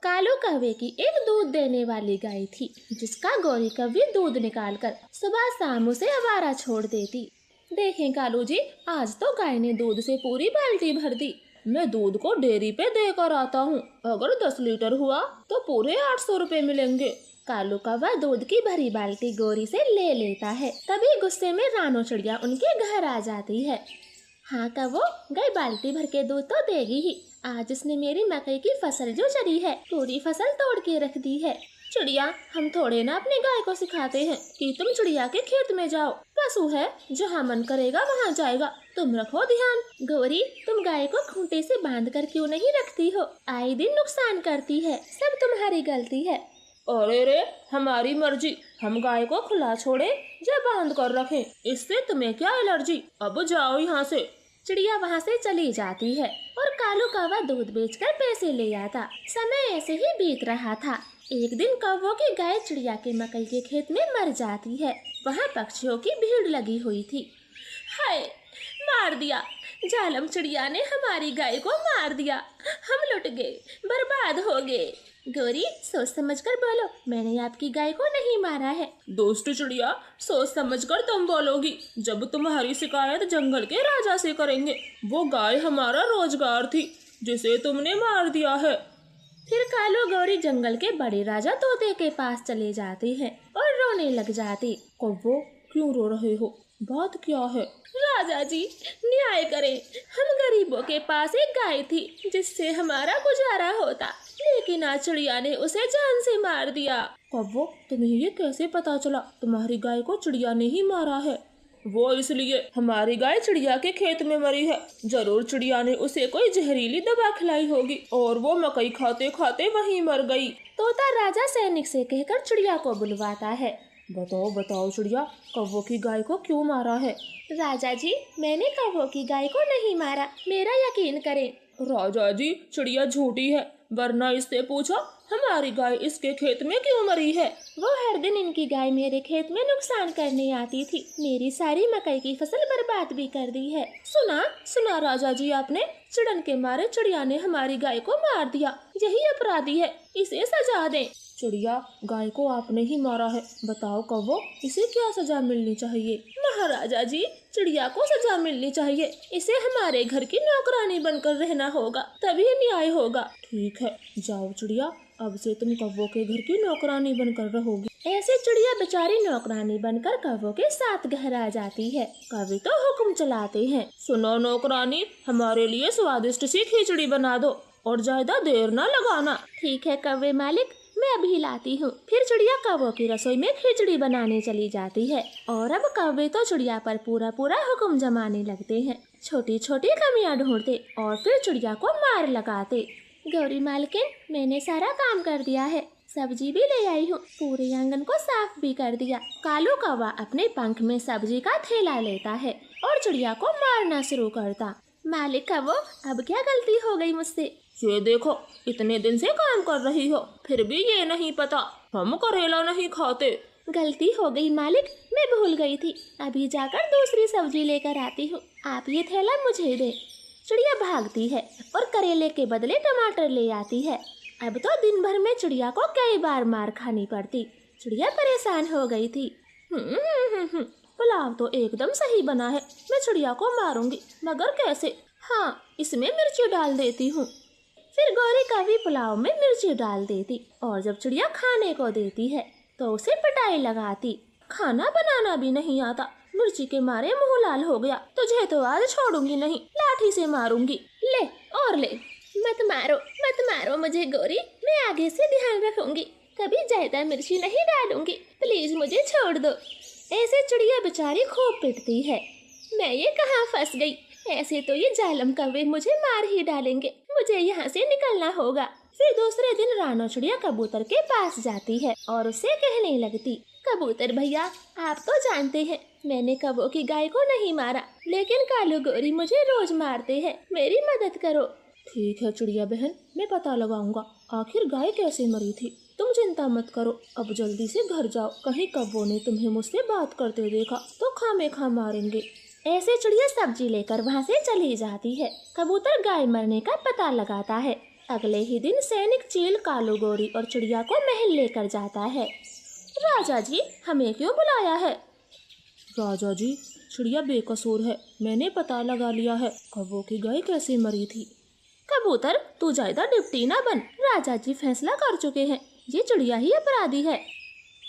कालू कौवे की एक दूध देने वाली गाय थी, जिसका गौरी कौवी दूध निकालकर सुबह शाम उसे आवारा छोड़ देती। देखें कालू जी, आज तो गाय ने दूध से पूरी बाल्टी भर दी। मैं दूध को डेयरी पे देकर आता हूँ, अगर 10 लीटर हुआ तो पूरे 800 रुपए मिलेंगे। कालू कौवा दूध की भरी बाल्टी गौरी से ले लेता है। तभी गुस्से में रानो चिड़िया उनके घर आ जाती है। हाँ कौवो, गाय बाल्टी भर के दूध तो देगी ही। आज इसने मेरी मकई की फसल जो चरी है पूरी फसल तोड़ के रख दी है। चिड़िया, हम थोड़े ना अपनी गाय को सिखाते हैं कि तुम चिड़िया के खेत में जाओ। पशु है, जहाँ मन करेगा वहाँ जाएगा, तुम रखो ध्यान। गौरी, तुम गाय को खूंटे से बांध कर क्यों नहीं रखती हो? आए दिन नुकसान करती है, सब तुम्हारी गलती है। अरे रे, हमारी मर्जी, हम गाय को खुला छोड़े या बांध कर रखें, इससे तुम्हें क्या एलर्जी? अब जाओ यहाँ से। चिड़िया वहाँ से चली जाती है और कालू कौवा दूध बेचकर पैसे ले आता। समय ऐसे ही बीत रहा था। एक दिन कौवों की गाय चिड़िया के मकई के खेत में मर जाती है। वहाँ पक्षियों की भीड़ लगी हुई थी। हाय, मार दिया, जालम चिड़िया ने हमारी गाय को मार दिया, हम लुट गए, बर्बाद हो गए। गौरी, सोच समझकर बोलो, मैंने आपकी गाय को नहीं मारा है। दोस्त चिड़िया, सोच समझकर तुम बोलोगी जब तुम्हारी शिकायत जंगल के राजा से करेंगे। वो गाय हमारा रोजगार थी, जिसे तुमने मार दिया है। फिर कालू गौरी जंगल के बड़े राजा तोते के पास चले जाते हैं और रोने लग जाते। कौवो, क्यों रो रहे हो? बात क्या है? राजा जी, न्याय करें। हम गरीबों के पास एक गाय थी जिससे हमारा गुजारा होता, लेकिन आज चिड़िया ने उसे जान से मार दिया। कौवो, तुम्हें ये कैसे पता चला तुम्हारी गाय को चिड़िया ने ही मारा है? वो इसलिए, हमारी गाय चिड़िया के खेत में मरी है। जरूर चिड़िया ने उसे कोई जहरीली दवा खिलाई होगी और वो मकई खाते खाते वहीं मर गई। तोता राजा सैनिक से कहकर चिड़िया को बुलवाता है। बताओ बताओ चिड़िया, कौवों की गाय को क्यों मारा है? राजा जी, मैंने कौवों की गाय को नहीं मारा, मेरा यकीन करें। राजा जी, चिड़िया झूठी है, वरना इससे पूछो हमारी गाय इसके खेत में क्यों मरी है। वो हर दिन इनकी गाय मेरे खेत में नुकसान करने आती थी, मेरी सारी मकई की फसल बर्बाद भी कर दी है। सुना राजा जी आपने, चिड़न के मारे चिड़िया ने हमारी गाय को मार दिया, यही अपराधी है, इसे सजा दें। चिड़िया, गाय को आपने ही मारा है, बताओ कौवो, इसे क्या सजा मिलनी चाहिए? महाराजा जी, चिड़िया को सजा मिलनी चाहिए, इसे हमारे घर की नौकरानी बनकर रहना होगा, तभी न्याय होगा। ठीक है, जाओ चिड़िया, अब से तुम कौवों के घर की नौकरानी बनकर रहोगी। ऐसे चिड़िया बेचारी नौकरानी बनकर कौवों के साथ घर आ जाती है। कौवे तो हुक्म चलाते हैं। सुनो नौकरानी, हमारे लिए स्वादिष्ट सी खिचड़ी बना दो और ज्यादा देर न लगाना। ठीक है कौवे मालिक, मैं अभी लाती हूँ। फिर चिड़िया कौवों की रसोई में खिचड़ी बनाने चली जाती है और अब कौवे तो चिड़िया पर पूरा पूरा हुक्म जमाने लगते हैं, छोटी छोटी कमियां ढूंढते और फिर चिड़िया को मार लगाते। गौरी मालकिन, मैंने सारा काम कर दिया है, सब्जी भी ले आई हूँ, पूरे आंगन को साफ भी कर दिया। कालू कौवा अपने पंख में सब्जी का थैला लेता है और चिड़िया को मारना शुरू करता। मालिक कौवो, अब क्या गलती हो गई मुझसे? ये देखो, इतने दिन से काम कर रही हो, फिर भी ये नहीं पता हम करेला नहीं खाते। गलती हो गई मालिक, मैं भूल गई थी, अभी जाकर दूसरी सब्जी लेकर आती हूँ, आप ये थैला मुझे दे। चिड़िया भागती है और करेले के बदले टमाटर ले आती है। अब तो दिन भर में चिड़िया को कई बार मार खानी पड़ती। चिड़िया परेशान हो गई थी। पुलाव तो एकदम सही बना है, मैं चिड़िया को मारूंगी, मगर कैसे? हाँ, इसमें मिर्ची डाल देती हूँ। फिर गौरी कौवी पुलाव में मिर्ची डाल देती और जब चिड़िया खाने को देती है तो उसे पिटाई लगाती। खाना बनाना भी नहीं आता, मिर्ची के मारे मुंह लाल हो गया, तुझे तो आज छोड़ूंगी नहीं, लाठी से मारूंगी। ले और ले। मत मारो मुझे गौरी, मैं आगे से ध्यान रखूंगी, कभी ज्यादा मिर्ची नहीं डालूंगी, प्लीज मुझे छोड़ दो। ऐसे चिड़िया बेचारी खूब पिटती है। मैं ये कहाँ फंस गई, ऐसे तो ये जालम कौवे मुझे मार ही डालेंगे, मुझे यहाँ से निकलना होगा। फिर दूसरे दिन रानो चिड़िया कबूतर के पास जाती है और उससे कहने लगती, कबूतर भैया, आप तो जानते हैं मैंने कौवों की गाय को नहीं मारा, लेकिन कालू गौरी मुझे रोज मारते हैं, मेरी मदद करो। ठीक है चिड़िया बहन, मैं पता लगाऊंगा आखिर गाय कैसे मरी थी। तुम चिंता मत करो, अब जल्दी से घर जाओ, कहीं कौवों ने तुम्हें मुझसे बात करते देखा तो खामेखा मारेंगे। ऐसे चिड़िया सब्जी लेकर वहाँ से चली जाती है। कबूतर गाय मरने का पता लगाता है अगले ही दिन सैनिक चील कालू गोरी और चिड़िया को महल लेकर जाता है। राजा जी, हमें क्यों बुलाया है? राजा जी, चिड़िया बेकसूर है। मैंने पता लगा लिया है कौवों की गाय कैसे मरी थी। कबूतर, तू ज्यादा डिप्टी ना बन। राजा जी फैसला कर चुके हैं, ये चिड़िया ही अपराधी है।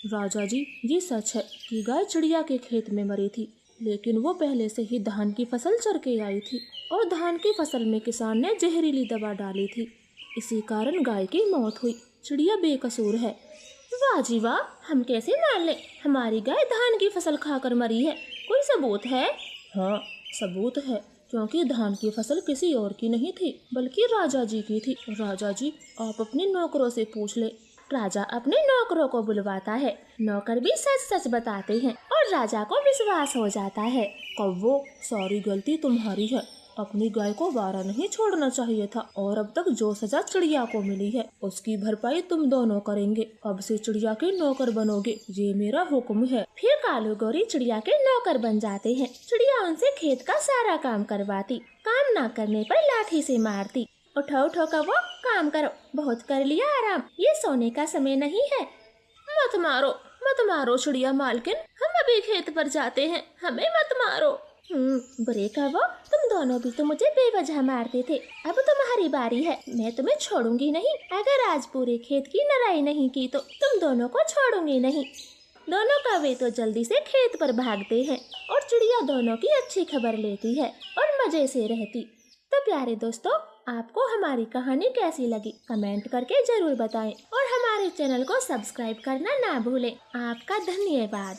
राजा जी, ये सच है कि गाय चिड़िया के खेत में मरी थी, लेकिन वो पहले से ही धान की फसल चर के आई थी और धान की फसल में किसान ने जहरीली दवा डाली थी। इसी कारण गाय की मौत हुई। चिड़िया बेकसूर है। वाह जी वाह, हम कैसे मान लें हमारी गाय धान की फसल खाकर मरी है? कोई सबूत है? हाँ, सबूत है, क्योंकि धान की फसल किसी और की नहीं थी बल्कि राजा जी की थी। राजा जी, आप अपने नौकरों से पूछ ले। राजा अपने नौकरों को बुलवाता है। नौकर भी सच सच बताते हैं और राजा को विश्वास हो जाता है। कौवो, सारी गलती तुम्हारी है। अपनी गाय को वारा नहीं छोड़ना चाहिए था, और अब तक जो सजा चिड़िया को मिली है उसकी भरपाई तुम दोनों करेंगे। अब से चिड़िया के नौकर बनोगे, ये मेरा हुक्म है। फिर कालू गौरी चिड़िया के नौकर बन जाते हैं। चिड़िया उनसे खेत का सारा काम करवाती, काम ना करने पर लाठी से मारती। उठो उठो कौवो, काम करो, बहुत कर लिया आराम, ये सोने का समय नहीं है। मत मारो चिड़िया मालकिन, हम अभी खेत पर जाते हैं, हमें मत मारो। बुरे कौवो, तुम दोनों भी तो मुझे बेवजह मारते थे। अब तुम्हारी बारी है, मैं तुम्हें छोड़ूंगी नहीं। अगर आज पूरे खेत की नराई नहीं की तो तुम दोनों को छोड़ूंगी नहीं। दोनों कौवे तो जल्दी से खेत पर भागते हैं और चिड़िया दोनों की अच्छी खबर लेती है और मजे से रहती। तो प्यारे दोस्तों, आपको हमारी कहानी कैसी लगी कमेंट करके जरूर बताएं और हमारे चैनल को सब्सक्राइब करना ना भूलें। आपका धन्यवाद।